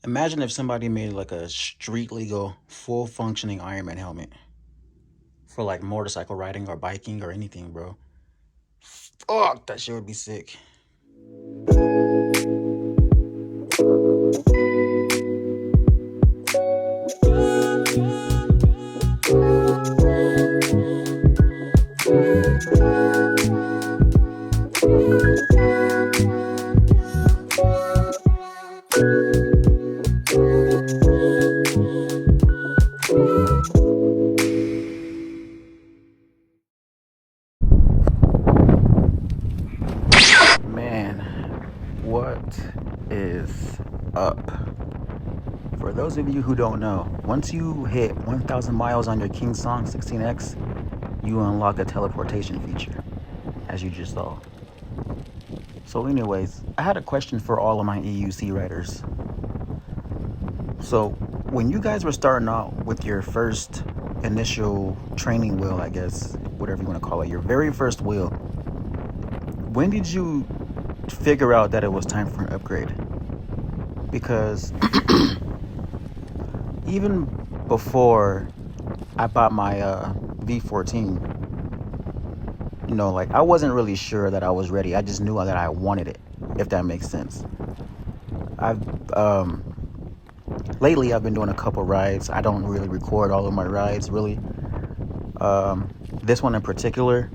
Imagine if somebody made like a street legal, full functioning Iron Man helmet for like motorcycle riding or biking or anything, bro. Fuck, that shit would be sick. Man, what is up? For those of you who don't know, once you hit 1,000 miles on your KingSong 16X, you unlock a teleportation feature, as you just saw. So anyways, I had a question for all of my EUC writers. So when you guys were starting out with your first initial training wheel, I guess, whatever you want to call it, your very first wheel, when did you figure out that it was time for an upgrade? Because even before I bought my V14, like I wasn't really sure that I was ready. I just knew that I wanted it, if that makes sense. I've lately I've been doing a couple rides. I don't really record all of my rides, really. This one in particular,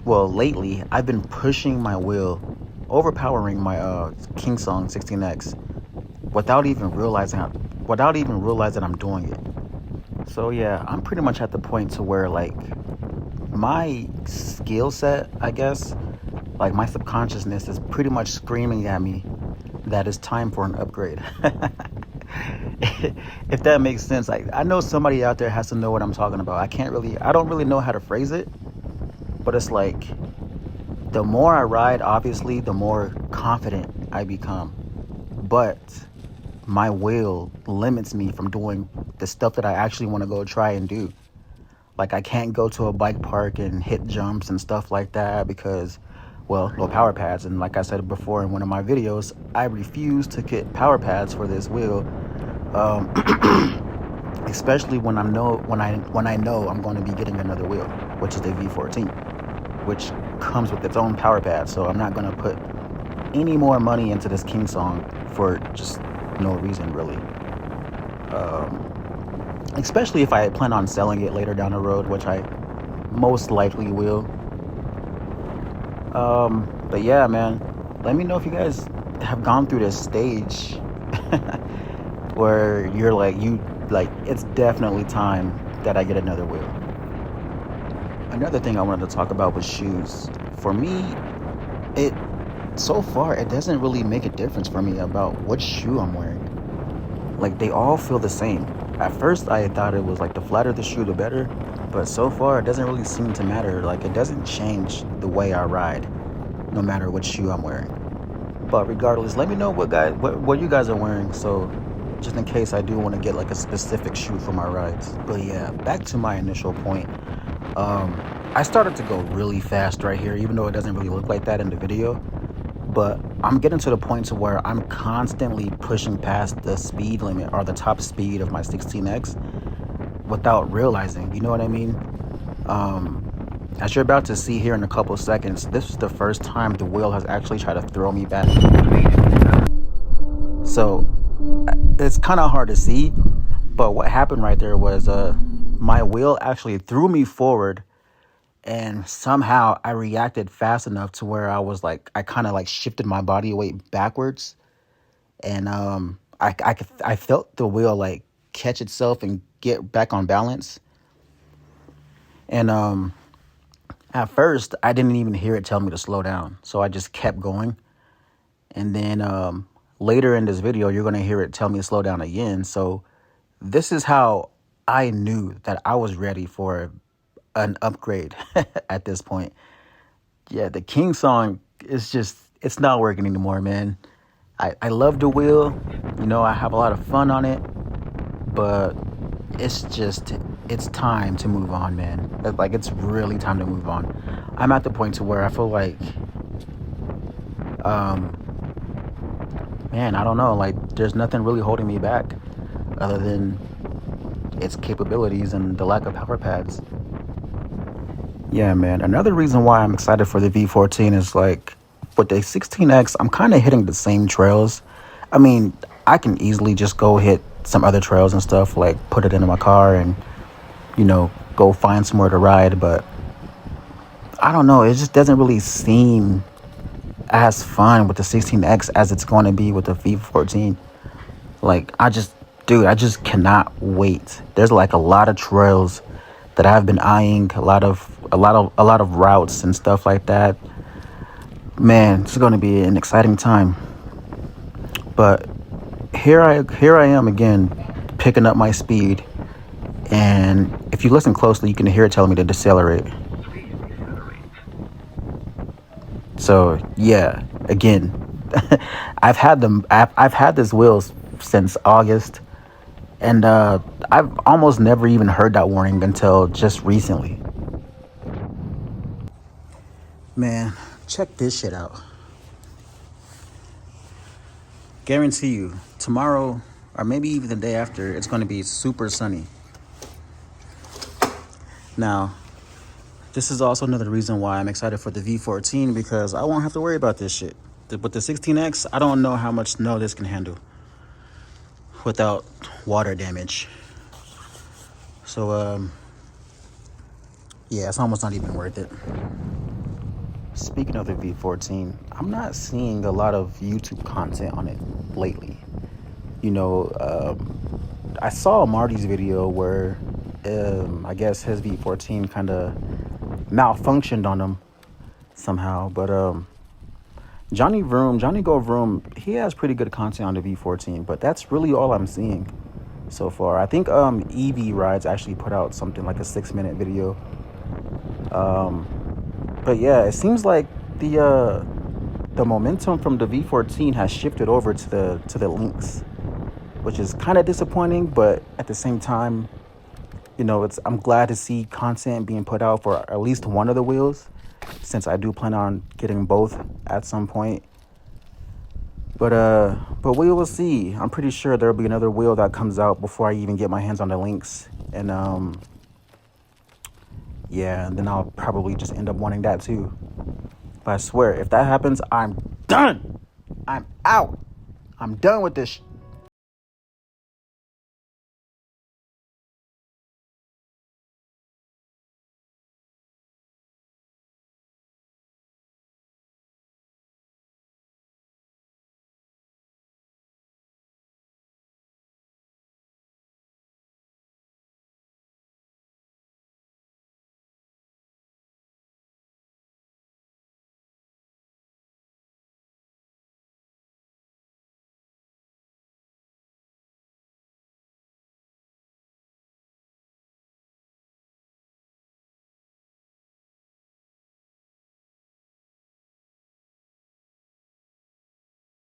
lately I've been pushing my wheel, overpowering my KingSong 16X without even realizing I'm doing it. So yeah, I'm pretty much at the point to where like my skill set, I guess, like my subconsciousness is pretty much screaming at me that it's time for an upgrade. If that makes sense. Like I know somebody out there has to know what I'm talking about. I don't really know how to phrase it, but it's like the more I ride, obviously, the more confident I become. But my will limits me from doing the stuff that I actually want to go try and do. Like I can't go to a bike park and hit jumps and stuff like that because, well, no power pads. And like I said before in one of my videos, I refuse to get power pads for this wheel, especially when I know I'm going to be getting another wheel, which is the V14, which comes with its own power pad. So I'm not going to put any more money into this KingSong for just no reason, really. Especially if I plan on selling it later down the road, which I most likely will. But yeah, man, let me know if you guys have gone through this stage where you're like, it's definitely time that I get another wheel. Another thing I wanted to talk about was shoes. For me, so far, it doesn't really make a difference for me about what shoe I'm wearing. Like, they all feel the same. At first, I thought it was like the flatter the shoe, the better. But so far, it doesn't really seem to matter. Like, it doesn't change the way I ride, no matter what shoe I'm wearing. But regardless, let me know what you guys are wearing. So, just in case I do want to get like a specific shoe for my rides. But yeah, back to my initial point. I started to go really fast right here, even though it doesn't really look like that in the video. But I'm getting to the point to where I'm constantly pushing past the speed limit or the top speed of my 16X without realizing, you know what I mean? As you're about to see here in a couple seconds, this is the first time the wheel has actually tried to throw me back. So it's kind of hard to see, but what happened right there was my wheel actually threw me forward, and somehow I reacted fast enough to where I kind of like shifted my body weight backwards, and I felt the wheel like catch itself and get back on balance. And at first I didn't even hear it tell me to slow down, so I just kept going. And then later in this video, you're gonna hear it tell me to slow down again. So this is how I knew that I was ready for an upgrade at this point. Yeah, the KingSong is it's not working anymore, man. I love the wheel, I have a lot of fun on it, but it's time to move on, man. Like, it's really time to move on. I'm at the point to where I feel like man, I don't know. Like, there's nothing really holding me back other than its capabilities and the lack of power pads. Yeah, man. Another reason why I'm excited for the V14 is like with the 16X, I'm kind of hitting the same trails. I mean, I can easily just go hit some other trails and stuff, like put it into my car and, go find somewhere to ride. But I don't know. It just doesn't really seem as fun with the 16X as it's going to be with the V14. Like, I just cannot wait. There's like a lot of trails that I've been eyeing, a lot of routes and stuff like that. Man, it's going to be an exciting time. But here I am again, picking up my speed, and if you listen closely, you can hear it telling me to decelerate. So yeah, again, I've had this wheel since August, and I've almost never even heard that warning until just recently. Man, check this shit out. Guarantee you, tomorrow or maybe even the day after, it's going to be super sunny. Now, this is also another reason why I'm excited for the V14 because I won't have to worry about this shit. With the 16X, I don't know how much snow this can handle without water damage. So, yeah, it's almost not even worth it. Speaking of the V14, I'm not seeing a lot of YouTube content on it lately. I saw Marty's video where I guess his V14 kind of malfunctioned on him somehow. But Johnny Go Vroom, he has pretty good content on the V14, but that's really all I'm seeing so far. I think EV Rides actually put out something like a 6-minute video. But yeah, it seems like the momentum from the V14 has shifted over to the Lynx, which is kind of disappointing, but at the same time, I'm glad to see content being put out for at least one of the wheels, since I do plan on getting both at some point. But we will see. I'm pretty sure there'll be another wheel that comes out before I even get my hands on the Lynx, and yeah, and then I'll probably just end up wanting that too. But I swear, if that happens, I'm done. I'm out. I'm done with this.